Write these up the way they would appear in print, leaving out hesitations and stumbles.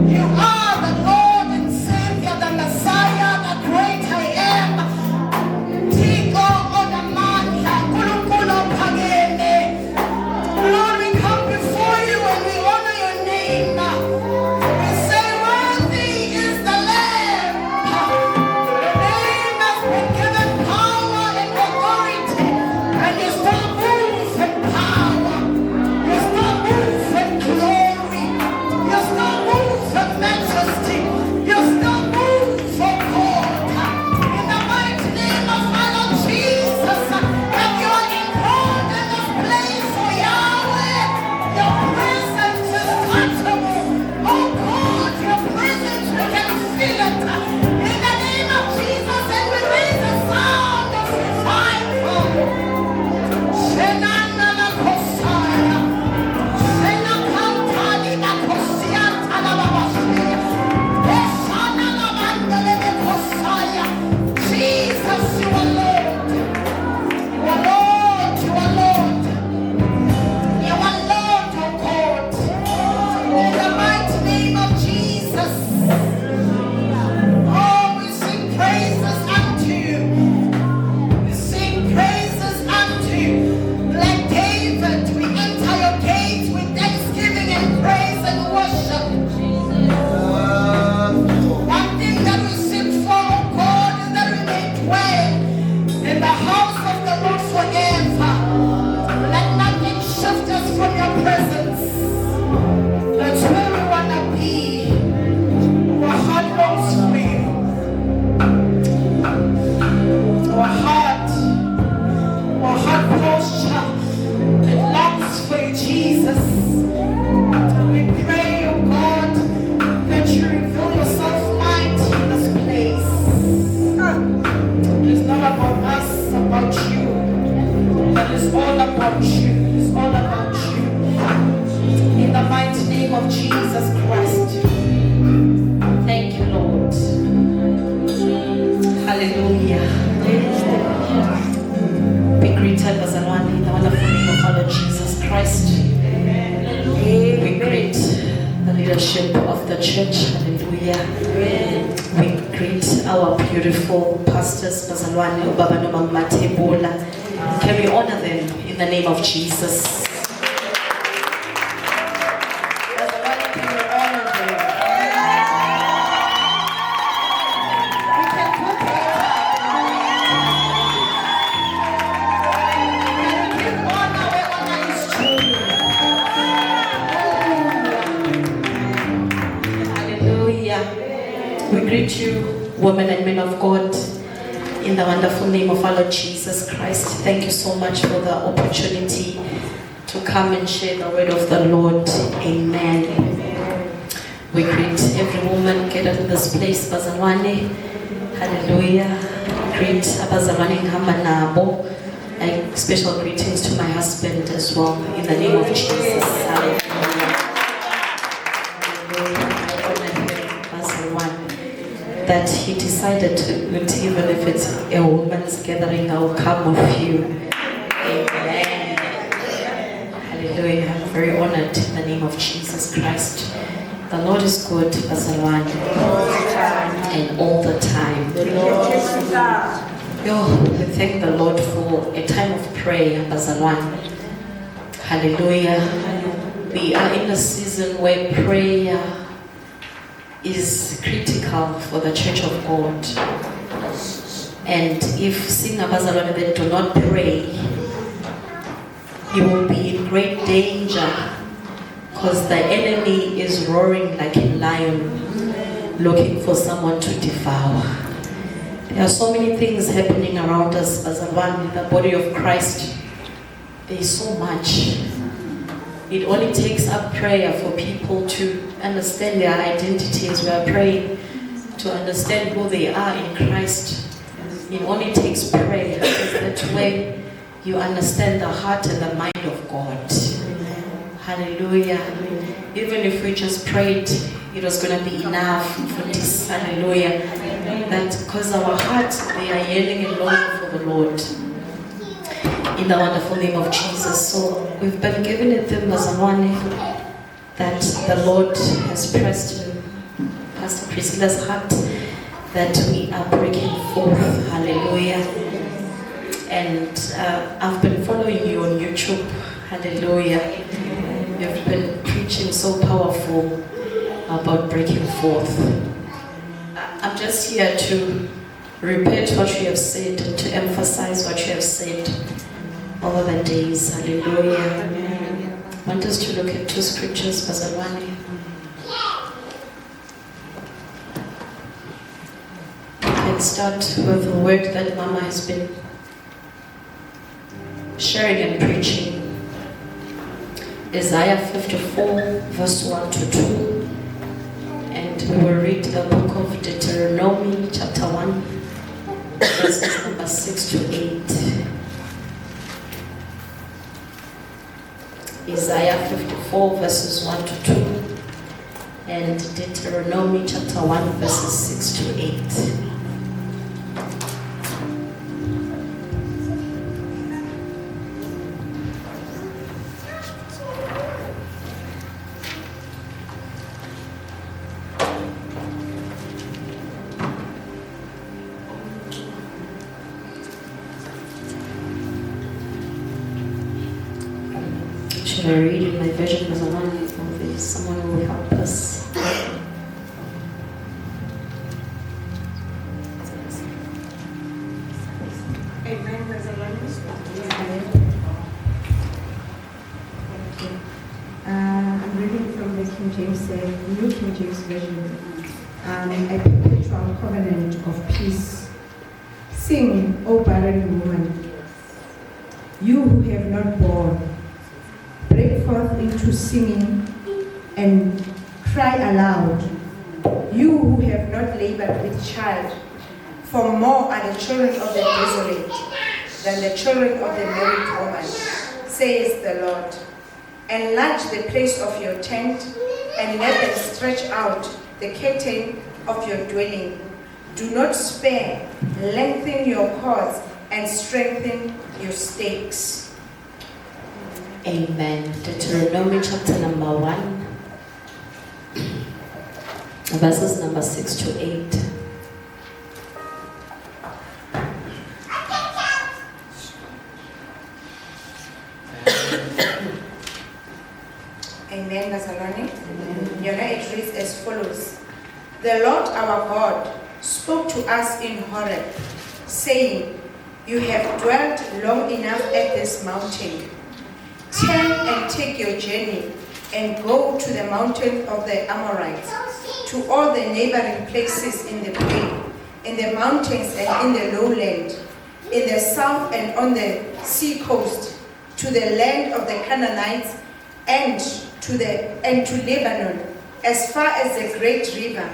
You are the Lord and Savior, the Messiah, the great I am. Tigo Odamania, Kulukulo Pagene. Lord, we come before you and we honor your name. We say, worthy is the Lamb. The name has been given power and authority, and you still move in power. You still move in glory. You still move in majesty. You still move for God. In the mighty name of my Lord Jesus, and you are enthroned in this place, oh Yahweh. Your presence is touchable. Oh God, your presence, we can feel it. In the name of Jesus, and we raise the sound of revival. Shenana la Kosaya. Shena Kantali la Kosianta la Babashia. Eshana la Mandele la Kosaya. Jesus, you are Lord. You are Lord, you are Lord. You are Lord, oh God. In the mighty name of Jesus. Oh, we sing praises unto you. We sing praises unto you. Like David, we enter your gates with thanksgiving and praise and worship. One thing that we seek for, oh God, is that we may dwell in the house of the Lord forever. Let nothing shift us from your presence. That's where we want to be. Our heart longs for you. Our heart posture, it longs for you, Jesus. We pray, oh God, that you reveal yourself mighty in this place. It's not about us, it's about you. But it's all about you. It's all about you. In the mighty name of Jesus Christ. Thank you, Lord. Hallelujah. Be greeted, Bazalwane, in the wonderful name of our Lord Jesus Christ. We greet the leadership of the church. Hallelujah. We greet our beautiful pastors, Bazalwane, Ubaba no Mama Tebola. Can we honor them in the name of Jesus? Bazalwane, can we honor them? We can put it up. We give honor where honor is due. Hallelujah. We greet you, women and men of God, in the wonderful name of our Lord Jesus Christ. Thank you so much for the opportunity to come and share the word of the Lord. Amen. We greet every woman gathered in this place, Bazalwane. Hallelujah. Greet Abazalwane Hamanabo. And special greetings to my husband as well, in the name of Jesus. Hallelujah. That he decided to, even if it's a woman's gathering, I will come with you. Amen. Hallelujah. I'm very honored in the name of Jesus Christ. The Lord is good, Bazalwane, and all the time. We thank the Lord for a time of prayer, Bazalwane. Hallelujah. We are in a season where prayer is critical for the Church of God. And if Bazalwane they do not pray, you will be in great danger, because the enemy is roaring like a lion, looking for someone to devour. There are so many things happening around us, Bazalwane, the body of Christ. There is so much. It only takes up prayer for people to understand their identities. We are praying to understand who they are in Christ. It only takes prayer. That way you understand the heart and the mind of God. Hallelujah. Even if we just prayed, it was going to be enough for this. Hallelujah. That because our hearts, they are yearning and longing for the Lord. In the wonderful name of Jesus. So we've been given a theme, Bazalwane, that the Lord has pressed Pastor Priscilla's heart that we are breaking forth. Hallelujah. And I've been following you on YouTube. Hallelujah. You've been preaching so powerful about breaking forth. I'm just here to repeat what you have said and to emphasize what you have said over the days. Hallelujah. I want us to look at two scriptures, Bazalwane. We can start with the word that Mama has been sharing and preaching. Isaiah 54, verse 1 to 2. And we will read the book of Deuteronomy, chapter 1, verses number 6 to 8. Isaiah 54, verses 1 to 2. And Deuteronomy, chapter 1, verses 6 to 8. Should I read in my version as one of these? Someone who will help us. Amen. I'm reading from the New King James Version. A perpetual covenant of peace. Sing, O barren woman, you who have not borne. Break forth into singing and cry aloud, you who have not labored with child, for more are the children of the desolate than the children of the married woman, says the Lord. Enlarge the place of your tent, and let them stretch out the curtain of your dwelling. Do not spare, lengthen your cords, and strengthen your stakes. Amen. Deuteronomy chapter number 1, verses number 6 to 8. Amen, Nazarene. It reads as follows. The Lord our God spoke to us in Horeb, saying, you have dwelt long enough at this mountain. Turn and take your journey and go to the mountain of the Amorites, to all the neighboring places in the plain, in the mountains and in the lowland, in the south and on the sea coast, to the land of the Canaanites and to Lebanon, as far as the great river,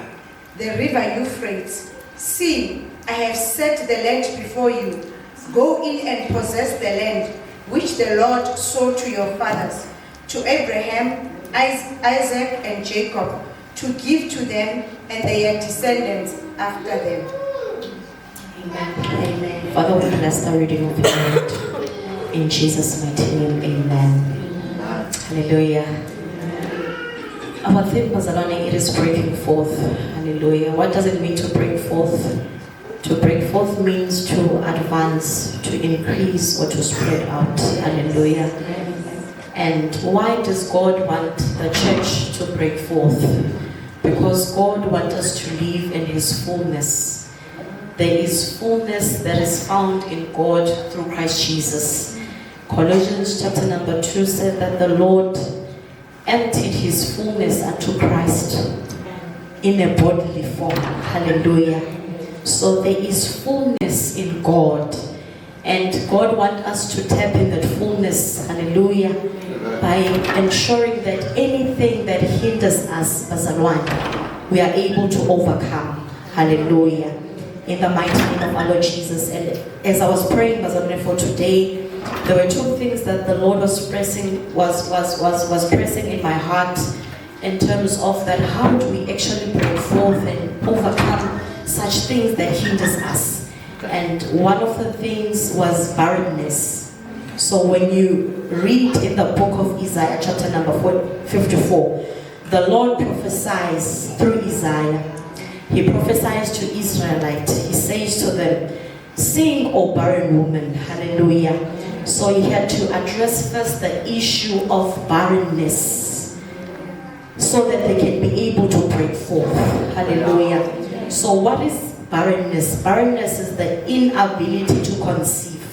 the river Euphrates. See, I have set the land before you. Go in and possess the land which the Lord swore to your fathers, to Abraham, Isaac, and Jacob, to give to them and their descendants after them. Amen. Amen. Father, we bless the reading of your word. In Jesus' mighty name, amen. Hallelujah. Our theme, Bazalwane, it is breaking forth. Hallelujah. What does it mean to break forth? To break forth means to advance, to increase, or to spread out. Hallelujah. And why does God want the church to break forth? Because God wants us to live in His fullness. There is fullness that is found in God through Christ Jesus. Colossians chapter number 2 said that the Lord emptied His fullness unto Christ in a bodily form. Hallelujah. So there is fullness in God, and God wants us to tap in that fullness, hallelujah, by ensuring that anything that hinders us, Bazalwane, we are able to overcome, hallelujah, in the mighty name of our Lord Jesus. And as I was praying, Bazalwane, for today, there were two things that the Lord was pressing in my heart in terms of that how do we actually break forth and overcome such things that hinders us. And one of the things was barrenness. So when you read in the book of Isaiah chapter number 54, the Lord prophesies through Isaiah he prophesies to Israelites. He says to them, sing, O barren woman, hallelujah. So he had to address first the issue of barrenness so that they can be able to break forth, hallelujah. So what is barrenness? Barrenness is the inability to conceive.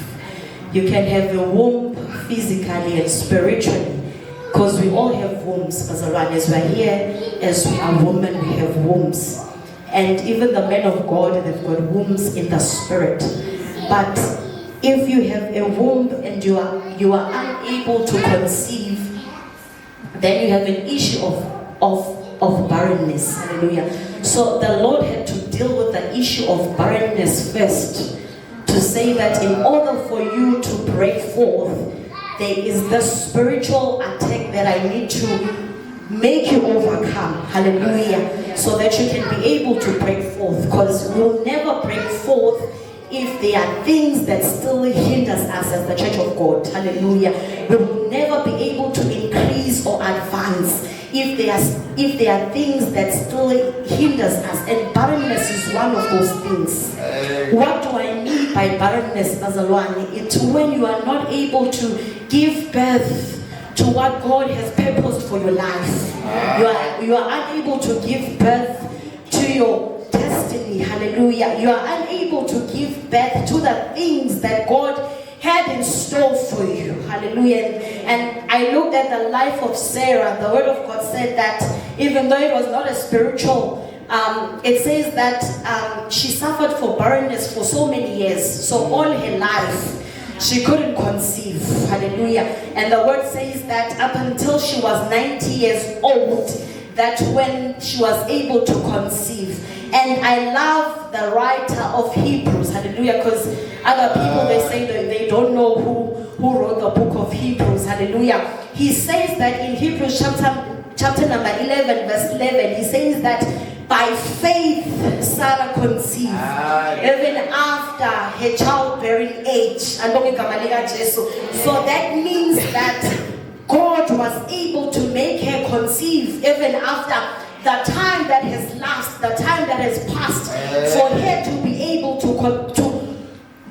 You can have a womb physically and spiritually, because we all have wombs, as we are here, as we are women, we have wombs. And even the men of God, they've got wombs in the spirit. But if you have a womb and you are unable to conceive, then you have an issue of barrenness. Hallelujah. So the Lord had to deal with the issue of barrenness first, to say that in order for you to break forth, there is the spiritual attack that I need to make you overcome. Hallelujah. So that you can be able to break forth. Because we'll never break forth if there are things that still hinders us as the church of God. Hallelujah. We will never be able to increase or advance if there are things that still hinders us. And barrenness is one of those things. What do I mean by barrenness, Bazalwane? It's when you are not able to give birth to what God has purposed for your life. You are unable to give birth to your destiny. Hallelujah. You are unable to give birth to the things that God had in store for you. Hallelujah. And I looked at the life of Sarah. The word of God said that even though it was not a spiritual, it says that she suffered for barrenness for so many years. So all her life she couldn't conceive. Hallelujah. And the word says that up until she was 90 years old, that when she was able to conceive. And I love the writer of Hebrews. Hallelujah. Because other people, they say that they don't know who wrote the book of Hebrews. Hallelujah. He says that in Hebrews chapter number 11, verse 11, he says that by faith Sarah conceived even after her childbearing age. So that means that God was able to make her conceive even after the time that has lapsed, the time that has passed, for her to be able to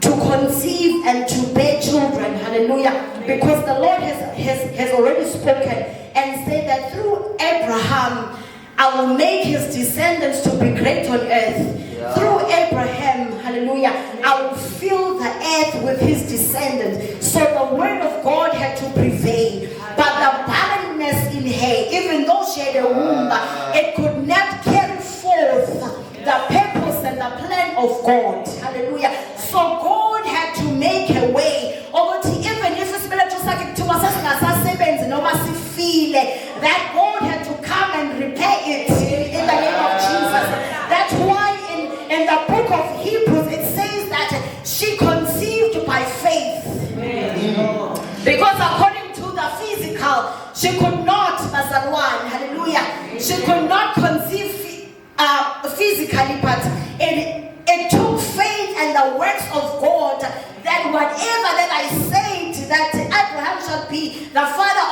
conceive and to bear children. Hallelujah. Because the Lord has already spoken and said that through Abraham I will make his descendants to be great on earth. Through Abraham, hallelujah, I will fill the earth with his descendants. So the word of God had to prevail. But the barrenness in her, even though she had a womb, it could not carry forth the purpose and the plan of God. Hallelujah. So God had to make a way. Even if it's that God had to come and repair it in the name of Jesus. That's why in the book of Hebrews it says that she conceived by faith. Because according to the physical, she could not, hallelujah, she could not conceive physically, but it took faith and the works of God that whatever that I said, that Abraham shall be the father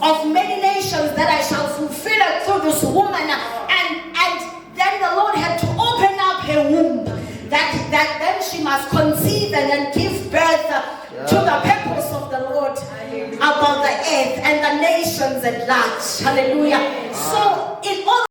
of many nations, that I shall fulfill it through this woman. And then the Lord had to open up her womb, that then she must conceive and then give birth to the purpose of the Lord about the earth and the nations at large. Hallelujah. So in all